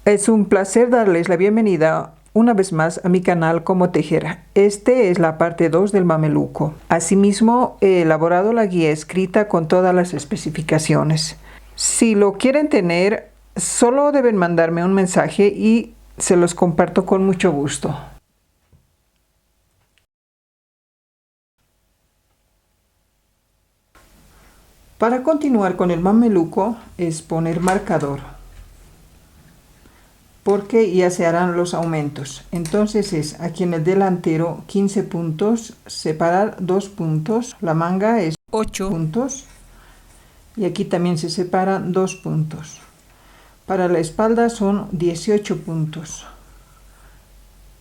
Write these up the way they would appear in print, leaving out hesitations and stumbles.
Es un placer darles la bienvenida una vez más a mi canal Cómo Tejer. Este es la parte 2 del mameluco. Asimismo, he elaborado la guía escrita con todas las especificaciones. Si lo quieren tener, solo deben mandarme un mensaje y se los comparto con mucho gusto. Para continuar con el mameluco es poner marcador, porque ya se harán los aumentos. Entonces es aquí en el delantero 15 puntos, separar 2 puntos, la manga es 8 puntos y aquí también se separan 2 puntos. Para la espalda son 18 puntos,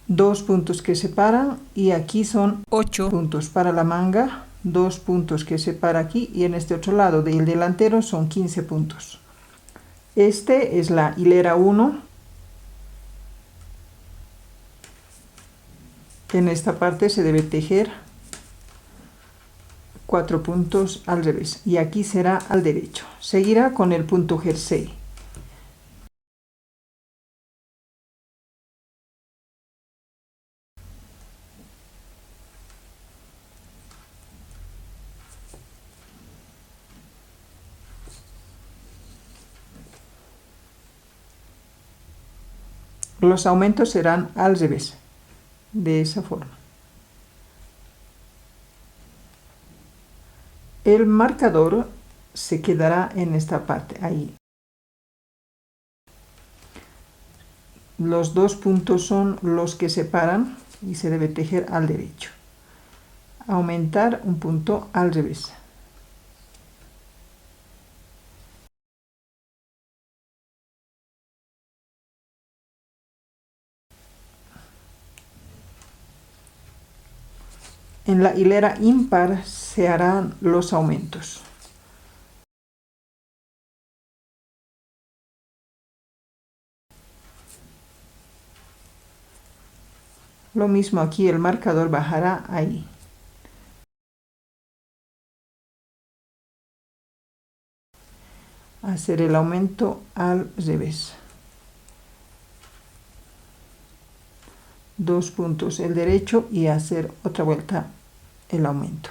2 puntos que separan y aquí son 8 puntos. Para la manga, 2 puntos que separa aquí y en este otro lado del delantero son 15 puntos. Este es la hilera 1. En esta parte se debe tejer 4 puntos al revés y aquí será al derecho. Seguirá con el punto jersey. Los aumentos serán al revés, de esa forma. El marcador se quedará en esta parte, ahí. Los 2 puntos son los que separan y se debe tejer al derecho. Aumentar un punto al revés. En la hilera impar se harán los aumentos. Lo mismo aquí, el marcador bajará ahí. Hacer el aumento al revés. 2 puntos el derecho y hacer otra vuelta el aumento.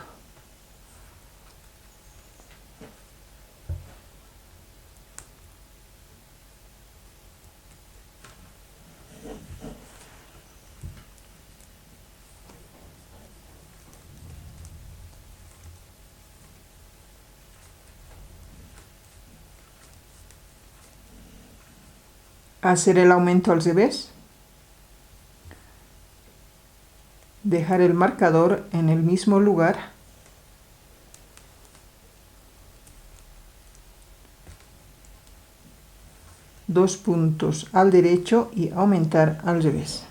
Hacer el aumento al revés. Dejar el marcador en el mismo lugar. Dos puntos al derecho y aumentar al revés.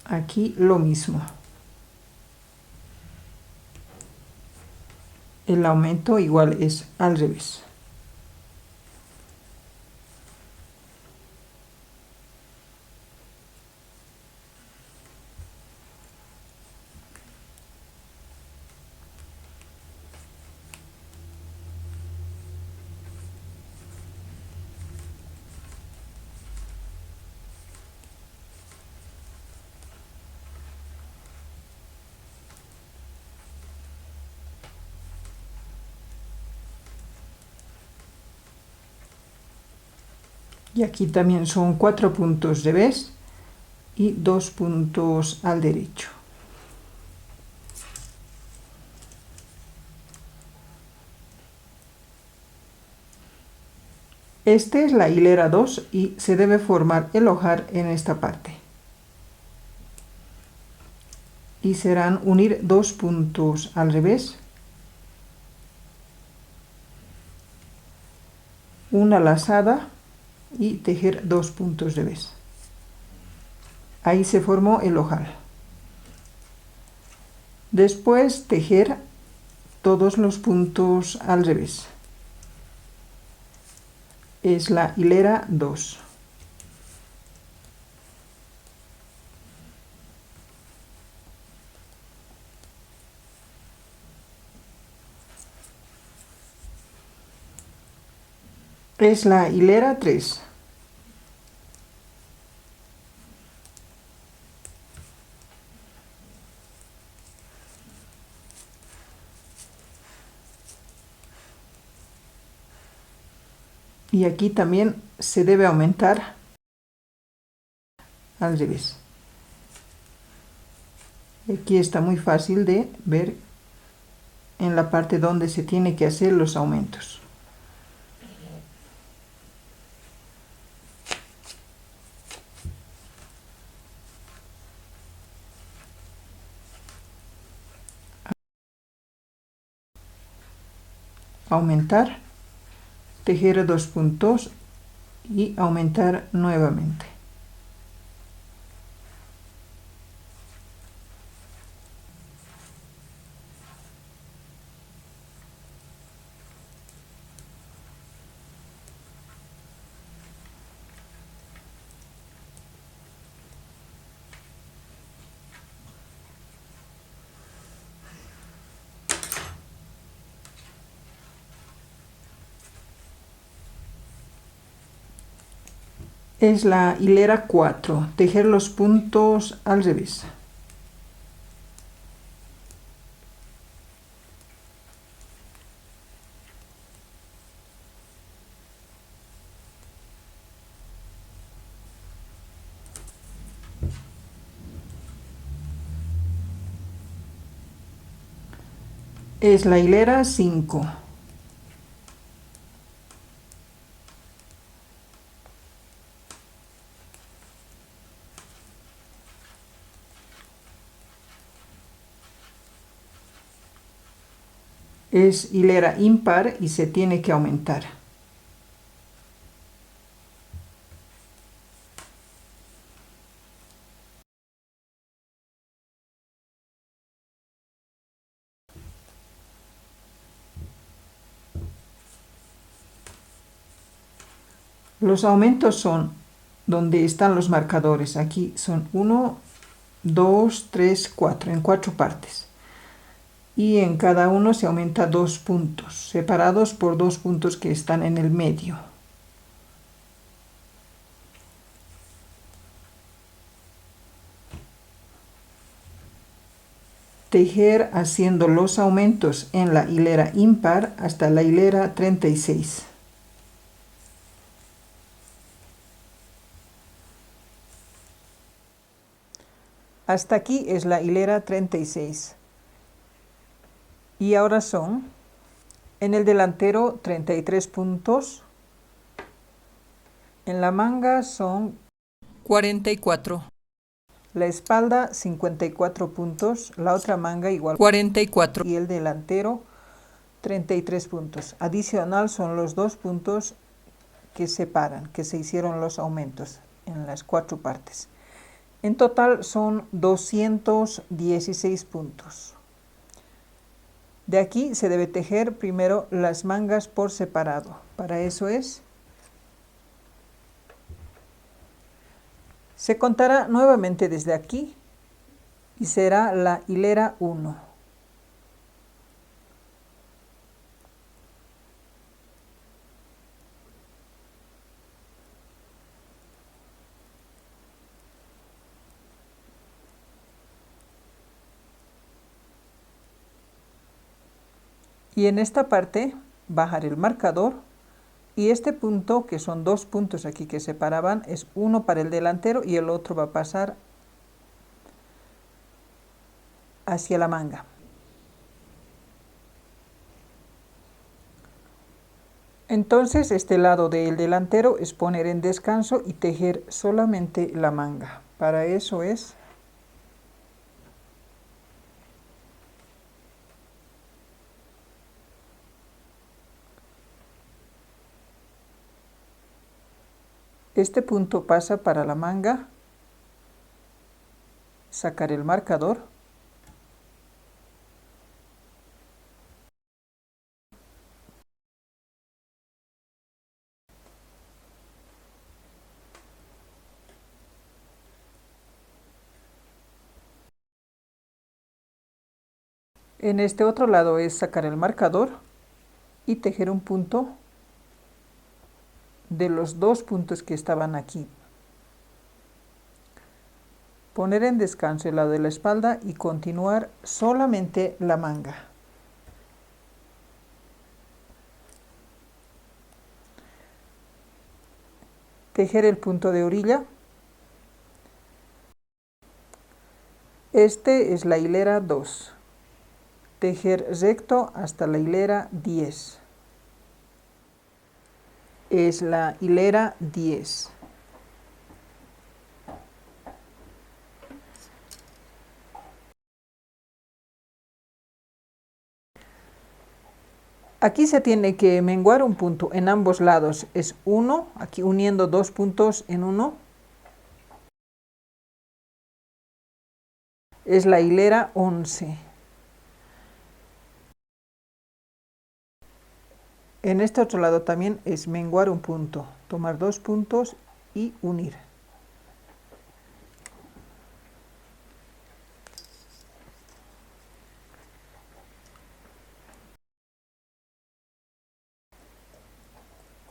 Aquí lo mismo. El aumento igual es al revés. Y aquí también son 4 puntos revés y 2 puntos al derecho. Esta es la hilera 2 y se debe formar el ojal en esta parte. Y serán unir 2 puntos al revés, una lazada y tejer 2 puntos revés. Ahí se formó el ojal. Después tejer todos los puntos al revés. es la hilera 2. Es la hilera 3. Y aquí también se debe aumentar al revés. Aquí está muy fácil de ver en la parte donde se tiene que hacer los aumentos. Aumentar, tejer 2 puntos y aumentar nuevamente. Es la hilera 4, tejer los puntos al revés. Es la hilera 5. Es hilera impar y se tiene que aumentar. Los aumentos son donde están los marcadores. Aquí son 1, 2, 3, 4, en 4 partes. Y en cada uno se aumenta 2 puntos, separados por 2 puntos que están en el medio. Tejer haciendo los aumentos en la hilera impar hasta la hilera 36. Hasta aquí es la hilera 36. Y ahora son en el delantero 33 puntos, en la manga son 44, la espalda 54 puntos, la otra manga igual 44 y el delantero 33 puntos. Adicional son los 2 puntos que separan, que se hicieron los aumentos en las 4 partes. En total son 216 puntos. De aquí se debe tejer primero las mangas por separado. Para eso se contará nuevamente desde aquí y será la hilera 1. Y en esta parte bajar el marcador y este punto, que son 2 puntos aquí que separaban, es uno para el delantero y el otro va a pasar hacia la manga. Entonces este lado del delantero es poner en descanso y tejer solamente la manga. Para eso este punto pasa para la manga, sacar el marcador En este otro lado es sacar el marcador y tejer un punto de los dos puntos que estaban aquí. Poner en descanso el lado de la espalda y continuar solamente la manga. Tejer el punto de orilla. Este es la hilera 2. Tejer recto hasta la hilera 10. Es la hilera 10. Aquí se tiene que menguar un punto en ambos lados. Es 1, aquí uniendo dos puntos en uno. Es la hilera 11. En este otro lado también es menguar un punto, tomar dos puntos y unir.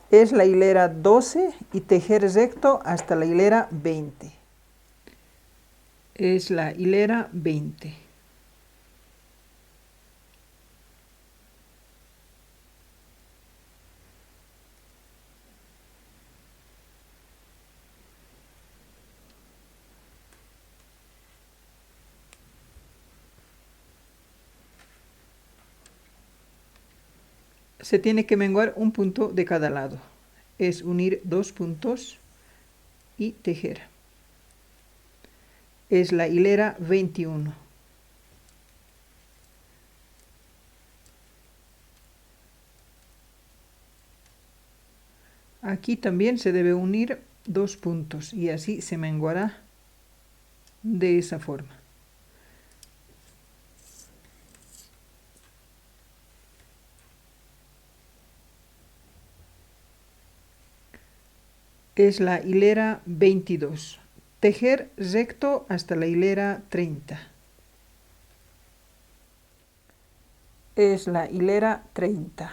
Es la hilera 12 y tejer recto hasta la hilera 20. Es la hilera 20. Se tiene que menguar un punto de cada lado. Es unir dos puntos y tejer. Es la hilera 21. Aquí también se debe unir dos puntos y así se menguará de esa forma. Es la hilera 22. Tejer recto hasta la hilera 30. Es la hilera 30.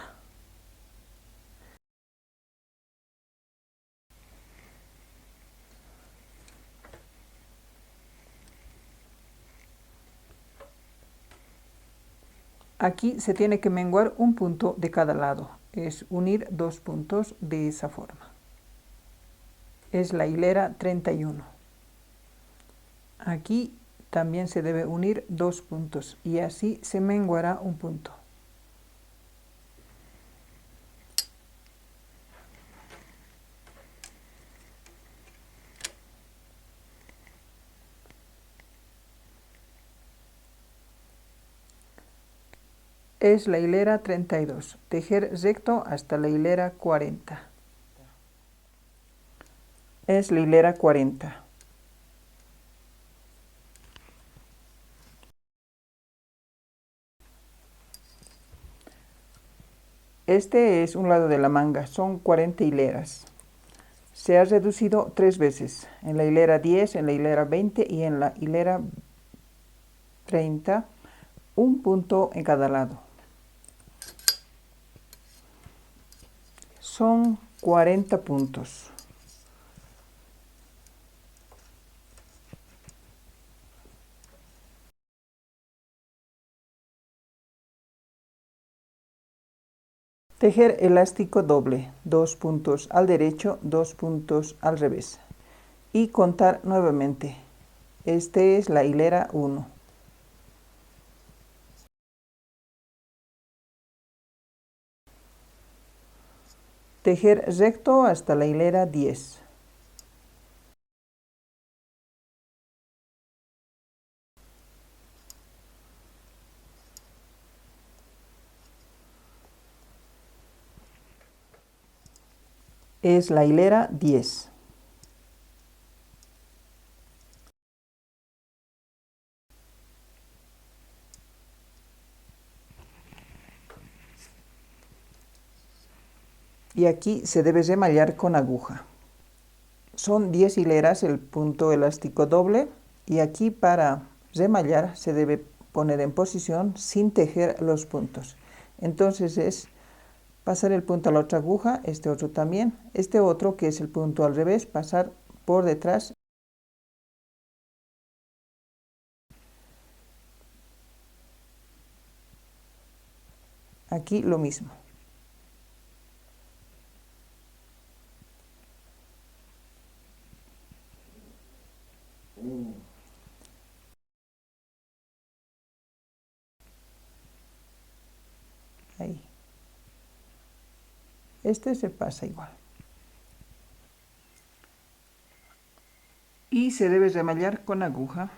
Aquí se tiene que menguar un punto de cada lado. Es unir dos puntos de esa forma. Es la hilera 31. Aquí también se debe unir dos puntos y así se menguará un punto. Es la hilera 32. Tejer recto hasta la hilera 40. Es la hilera 40. Este es un lado de la manga, son 40 hileras. Se ha reducido 3 veces, en la hilera 10, en la hilera 20 y en la hilera 30, un punto en cada lado. Son 40 puntos. Tejer elástico doble, 2 puntos al derecho, 2 puntos al revés. Y contar nuevamente. Este es la hilera 1. Tejer recto hasta la hilera 10. Es la hilera 10. Y aquí se debe remallar con aguja. Son 10 hileras el punto elástico doble y aquí para remallar se debe poner en posición sin tejer los puntos. Entonces es pasar el punto a la otra aguja, este otro también, este otro que es el punto al revés, pasar por detrás. Aquí lo mismo. Ahí. Este se pasa igual. Y se debe remallar con aguja.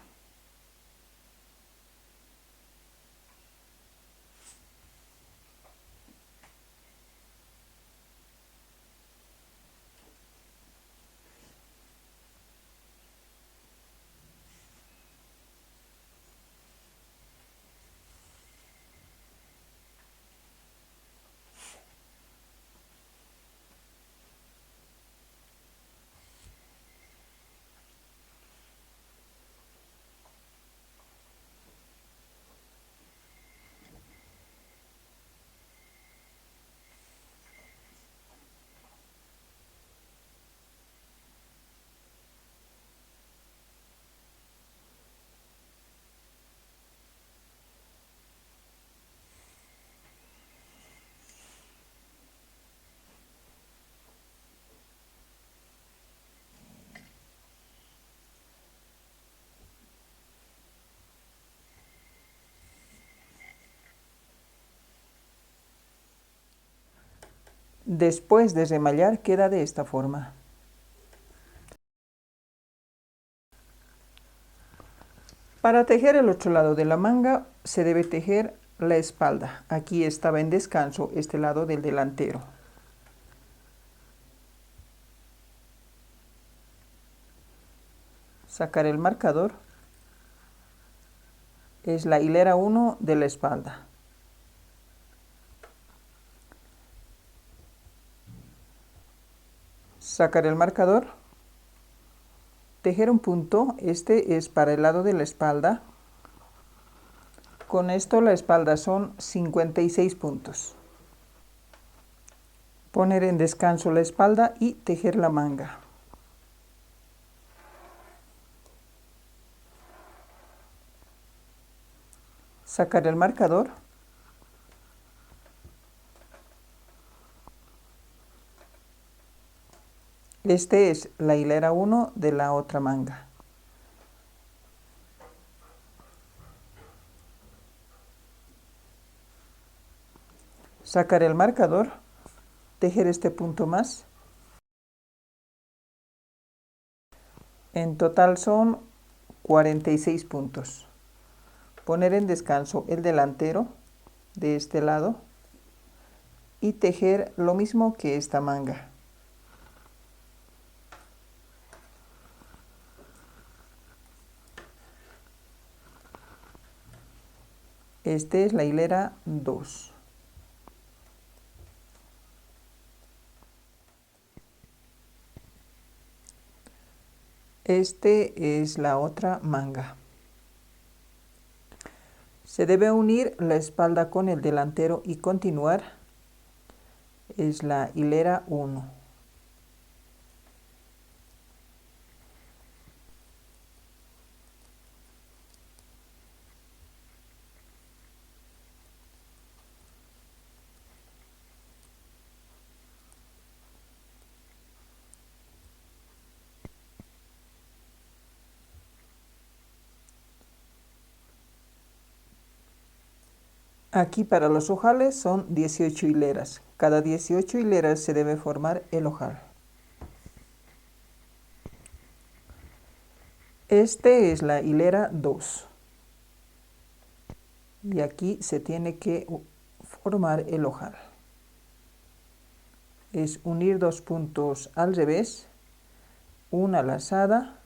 Después de remallar queda de esta forma. Para tejer el otro lado de la manga se debe tejer la espalda. Aquí estaba en descanso este lado del delantero. Sacar el marcador. Es la hilera 1 de la espalda. Sacar el marcador. Tejer un punto, este es para el lado de la espalda. Con esto la espalda son 56 puntos. Poner en descanso la espalda y tejer la manga. Sacar el marcador. Este es la hilera 1 de la otra manga. Sacar el marcador, tejer este punto más. En total son 46 puntos. Poner en descanso el delantero de este lado y tejer lo mismo que esta manga. Este es la hilera 2. Este es la otra manga. Se debe unir la espalda con el delantero y continuar. Es la hilera 1. Aquí para los ojales son 18 hileras. Cada 18 hileras se debe formar el ojal. Este es la hilera 2. Y aquí se tiene que formar el ojal. Es unir dos puntos al revés, una lazada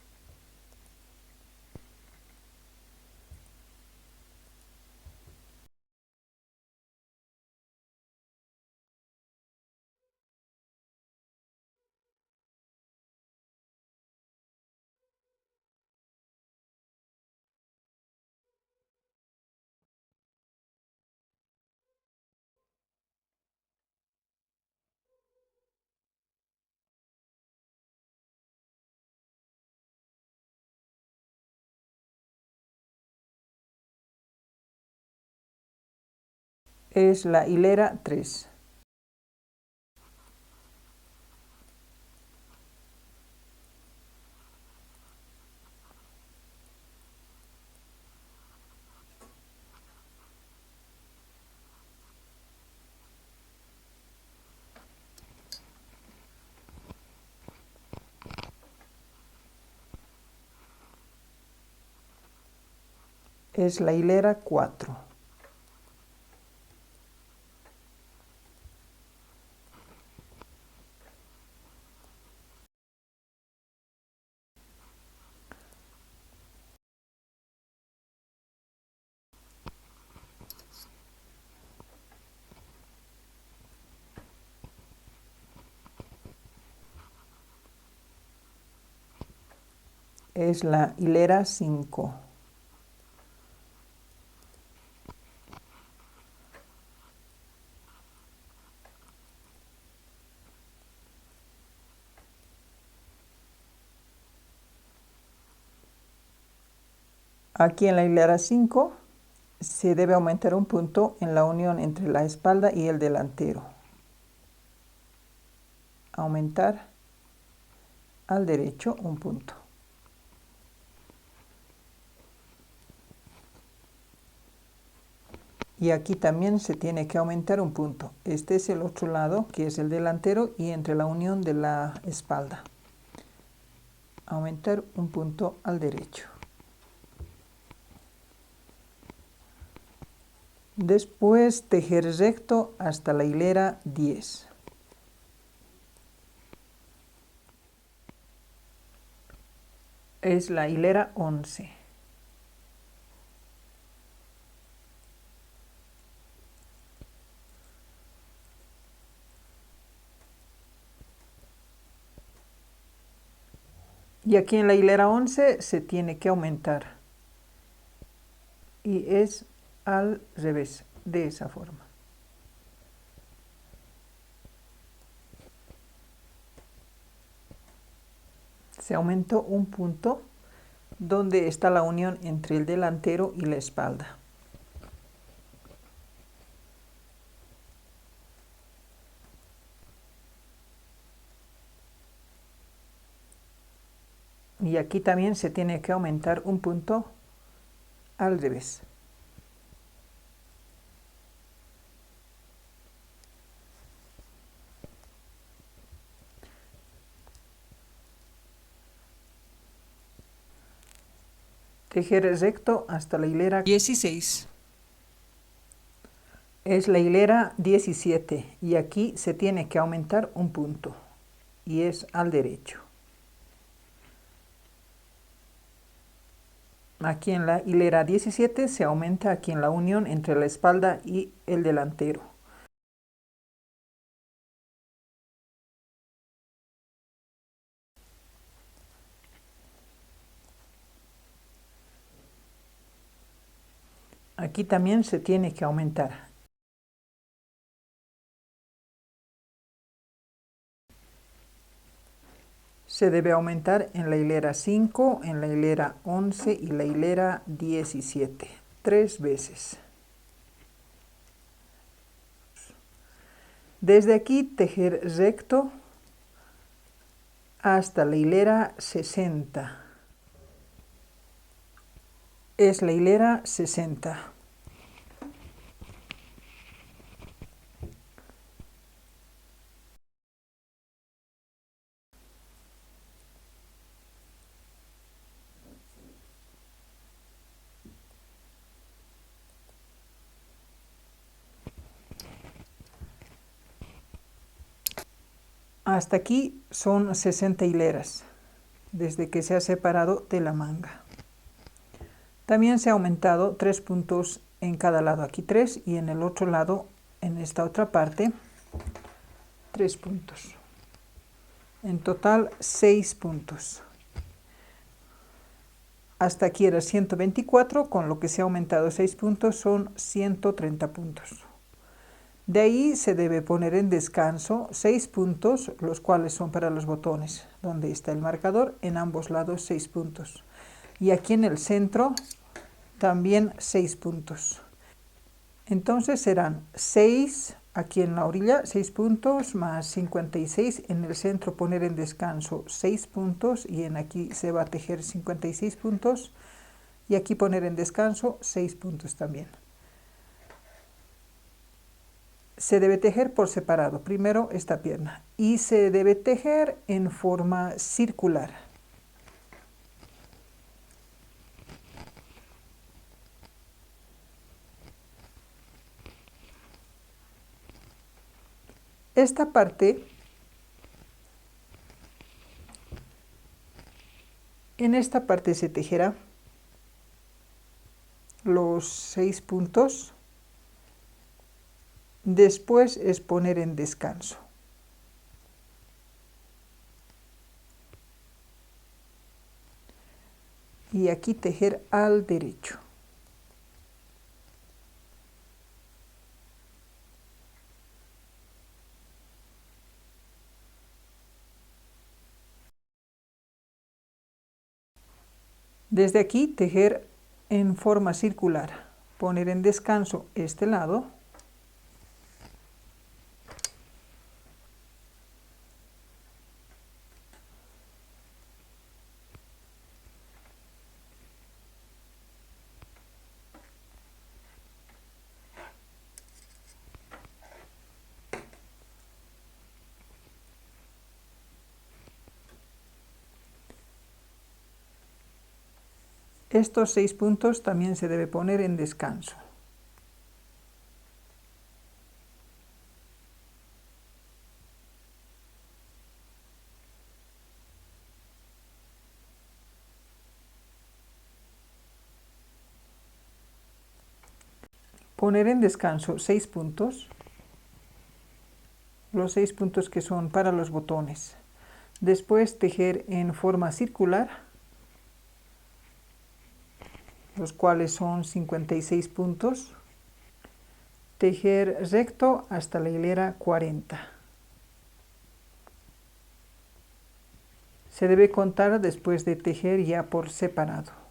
Es la hilera 3. Es la hilera 4. Es la hilera 5. Aquí en la hilera 5 se debe aumentar un punto en la unión entre la espalda y el delantero. Aumentar al derecho un punto. Y aquí también se tiene que aumentar un punto. Este es el otro lado, que es el delantero, y entre la unión de la espalda. Aumentar un punto al derecho. Después tejer recto hasta la hilera 10. Es la hilera 11. Y aquí en la hilera 11 se tiene que aumentar. Y es al revés, de esa forma. Se aumentó un punto donde está la unión entre el delantero y la espalda. Y aquí también se tiene que aumentar un punto al revés. Tejer recto hasta la hilera 16. Es la hilera 17 y aquí se tiene que aumentar un punto y es al derecho. Aquí en la hilera 17 se aumenta aquí en la unión entre la espalda y el delantero. Aquí también se tiene que aumentar. Se debe aumentar en la hilera 5, en la hilera 11 y la hilera 17, 3 veces. Desde aquí tejer recto hasta la hilera 60. Es la hilera 60. Hasta aquí son 60 hileras, desde que se ha separado de la manga. También se ha aumentado 3 puntos en cada lado, aquí 3 y en el otro lado, en esta otra parte, 3 puntos. En total 6 puntos. Hasta aquí era 124, con lo que se ha aumentado 6 puntos son 130 puntos. De ahí se debe poner en descanso 6 puntos, los cuales son para los botones, donde está el marcador, en ambos lados 6 puntos. Y aquí en el centro también 6 puntos. Entonces serán 6 aquí en la orilla, 6 puntos más 56, en el centro poner en descanso 6 puntos y en aquí se va a tejer 56 puntos y aquí poner en descanso 6 puntos también. Se debe tejer por separado, primero esta pierna, y se debe tejer en forma circular. Esta parte, en esta parte se tejerá los 6 puntos, después es poner en descanso. Y aquí tejer al derecho. Desde aquí tejer en forma circular, poner en descanso este lado estos 6 puntos también se debe poner en descanso. Poner en descanso 6 puntos, los 6 puntos que son para los botones. Después tejer en forma circular, los cuales son 56 puntos. Tejer recto hasta la hilera 40. Se debe contar después de tejer ya por separado.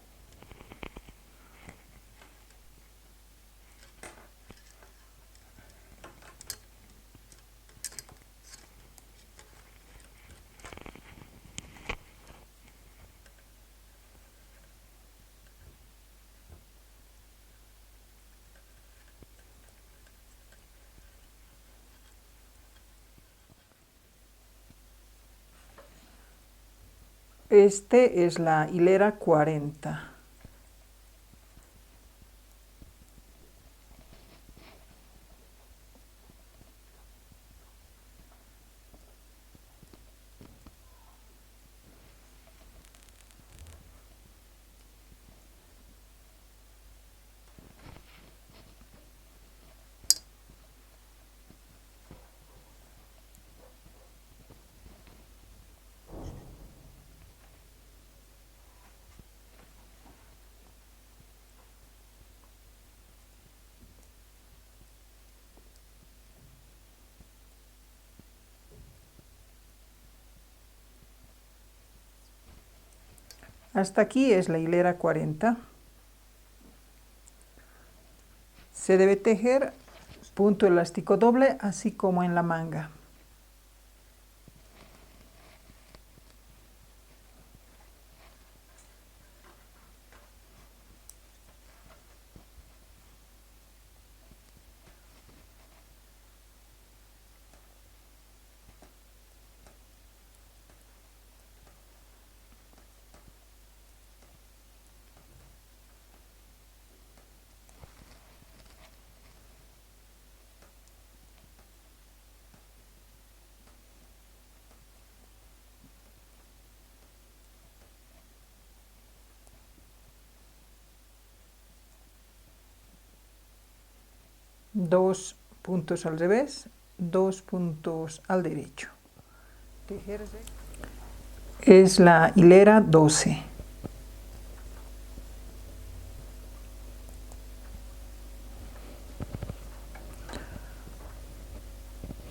Este es la hilera 40. Hasta aquí es la hilera 40. Se debe tejer punto elástico doble, así como en la manga. Dos puntos al revés, 2 puntos al derecho. Es la hilera 12.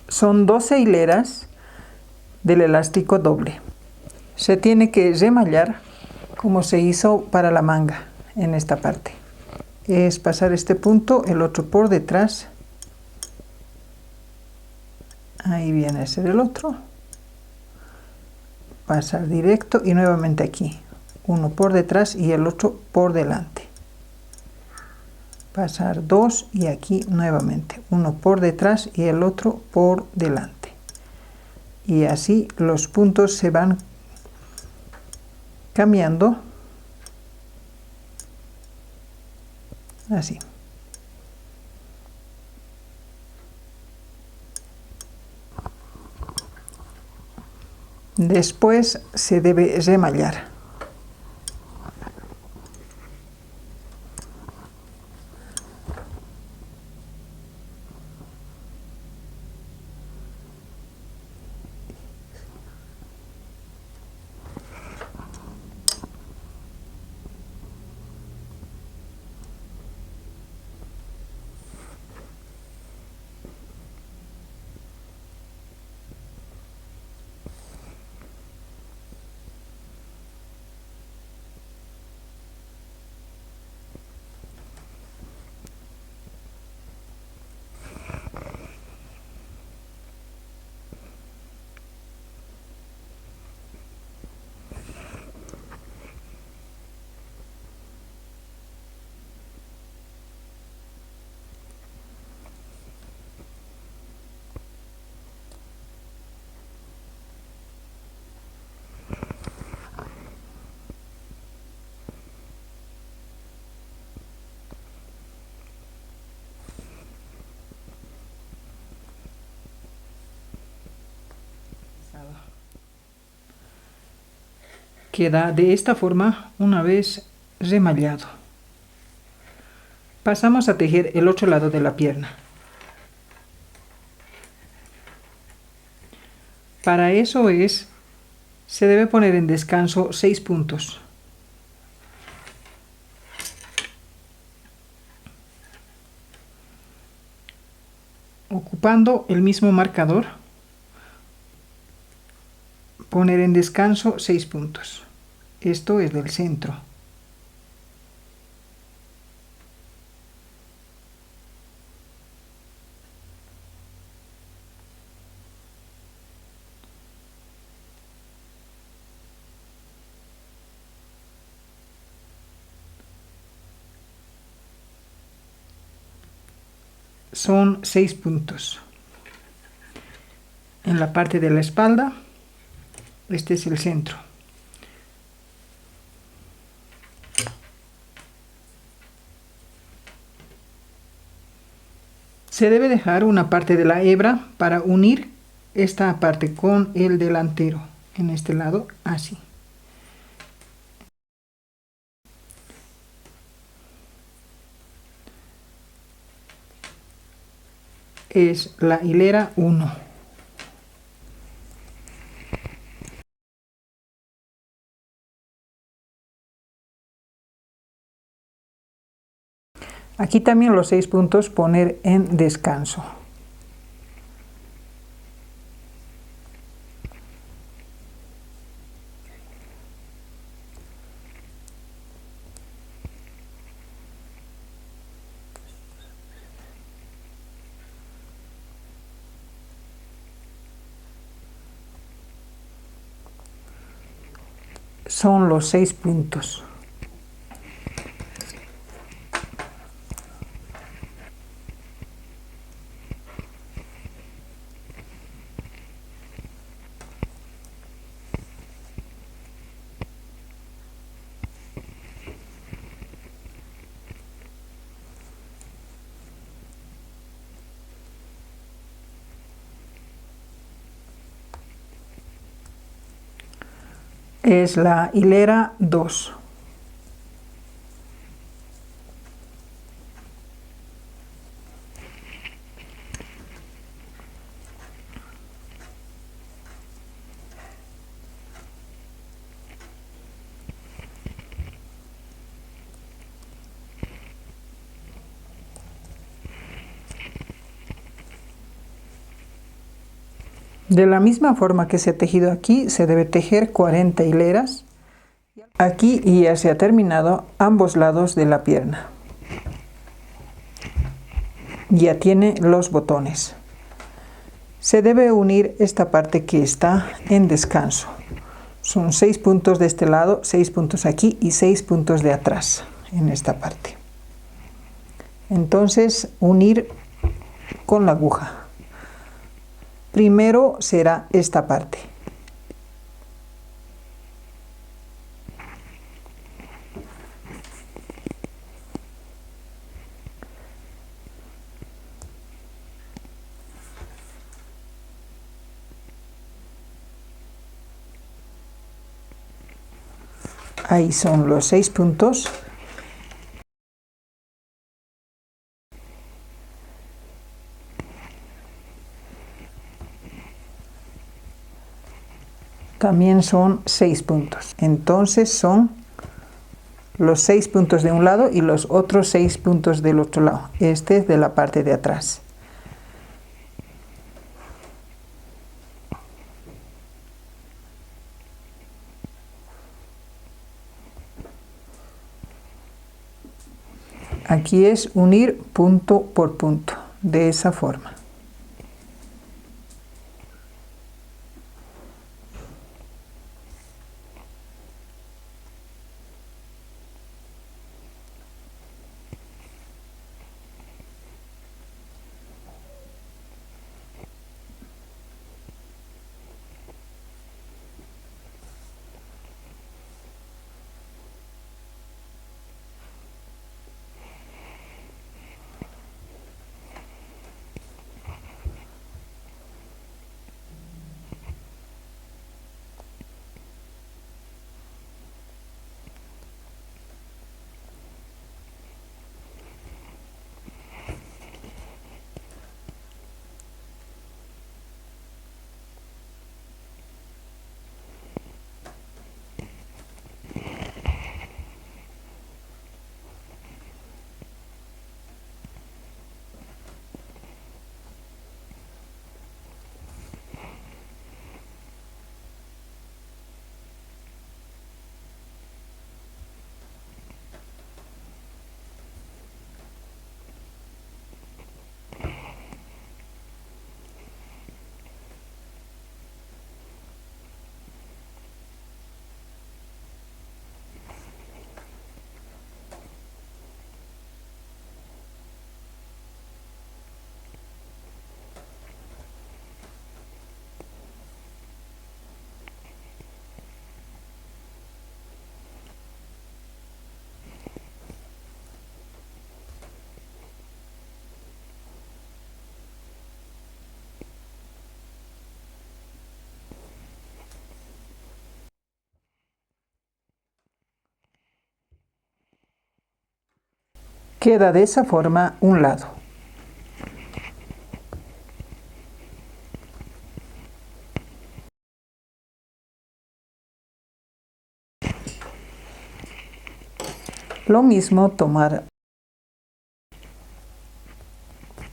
Son 12 hileras del elástico doble. Se tiene que remallar como se hizo para la manga en esta parte. es pasar este punto, el otro por detrás. Ahí viene a ser el otro. Pasar directo y nuevamente aquí. Uno por detrás y el otro por delante. Pasar dos y aquí nuevamente. Uno por detrás y el otro por delante. Y así los puntos se van cambiando. Así. Después se debe remallar. Queda de esta forma una vez remallado. Pasamos a tejer el otro lado de la pierna. Para eso se debe poner en descanso 6 puntos. Ocupando el mismo marcador, poner en descanso 6 puntos. Esto es del centro. Son 6 puntos. En la parte de la espalda, este es el centro. Se debe dejar una parte de la hebra para unir esta parte con el delantero. En este lado, así. Es la hilera 1. Aquí también los 6 puntos poner en descanso. Son los 6 puntos. Es la hilera 2. De la misma forma que se ha tejido aquí, se debe tejer 40 hileras. Aquí ya se ha terminado ambos lados de la pierna. Ya tiene los botones. Se debe unir esta parte que está en descanso. Son 6 puntos de este lado, 6 puntos aquí y 6 puntos de atrás en esta parte. Entonces, unir con la aguja. Primero será esta parte. Ahí son los 6 puntos. También son 6 puntos. Entonces son los 6 puntos de un lado y los otros 6 puntos del otro lado. Este es de la parte de atrás. Aquí es unir punto por punto, de esa forma. Queda de esa forma un lado. Lo mismo tomar.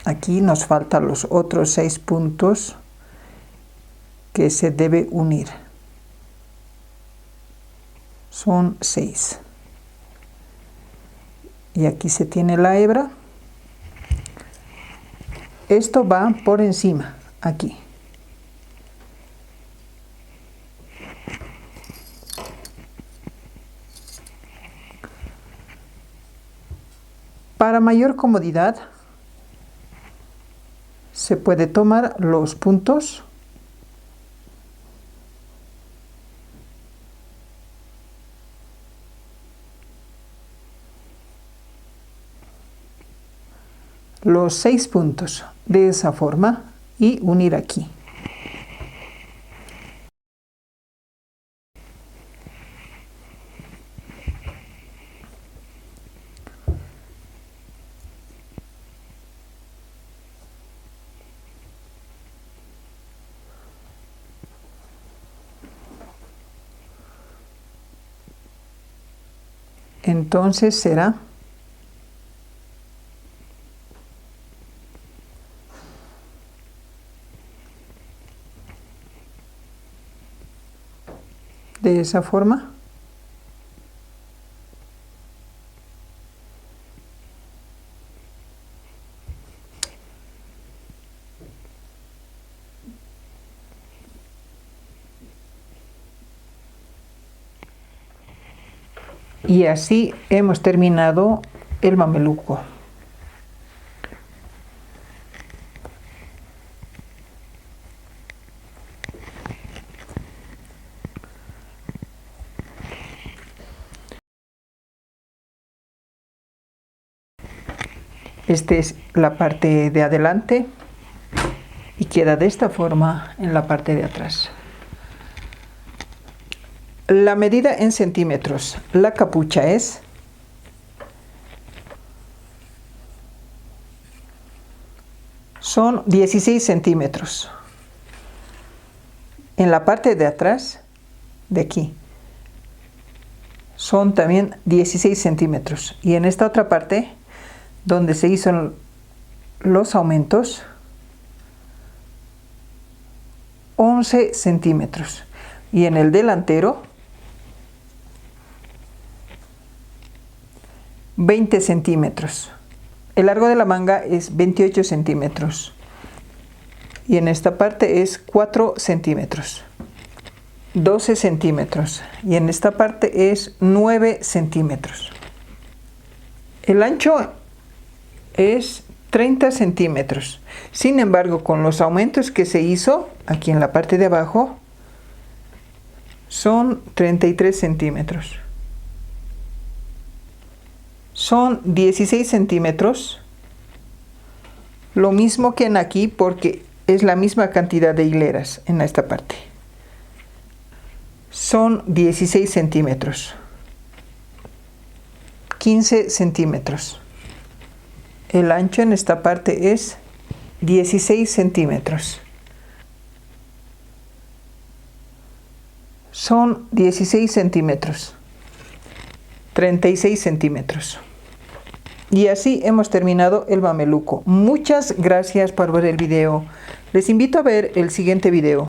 Aquí nos faltan los otros 6 puntos que se debe unir. Son 6. Y aquí se tiene la hebra. Esto va por encima, aquí. Para mayor comodidad, se puede tomar los puntos los 6 puntos de esa forma y unir aquí. Entonces será de esa forma. Y así hemos terminado el mameluco. Esta es la parte de adelante y queda de esta forma en la parte de atrás. La medida en centímetros. La capucha son 16 centímetros. En la parte de atrás, de aquí, son también 16 centímetros. Y en esta otra parte, donde se hizo los aumentos, 11 centímetros. Y en el delantero, 20 centímetros. El largo de la manga es 28 centímetros. Y en esta parte es 4 centímetros. 12 centímetros. Y en esta parte es 9 centímetros. El ancho es 30 centímetros. Sin embargo, con los aumentos que se hizo aquí en la parte de abajo, son 33 centímetros. Son 16 centímetros. Lo mismo que en aquí, porque es la misma cantidad de hileras en esta parte. Son 16 centímetros. 15 centímetros. El ancho en esta parte es 16 centímetros. Son 16 centímetros. 36 centímetros. Y así hemos terminado el mameluco. Muchas gracias por ver el video. Les invito a ver el siguiente video.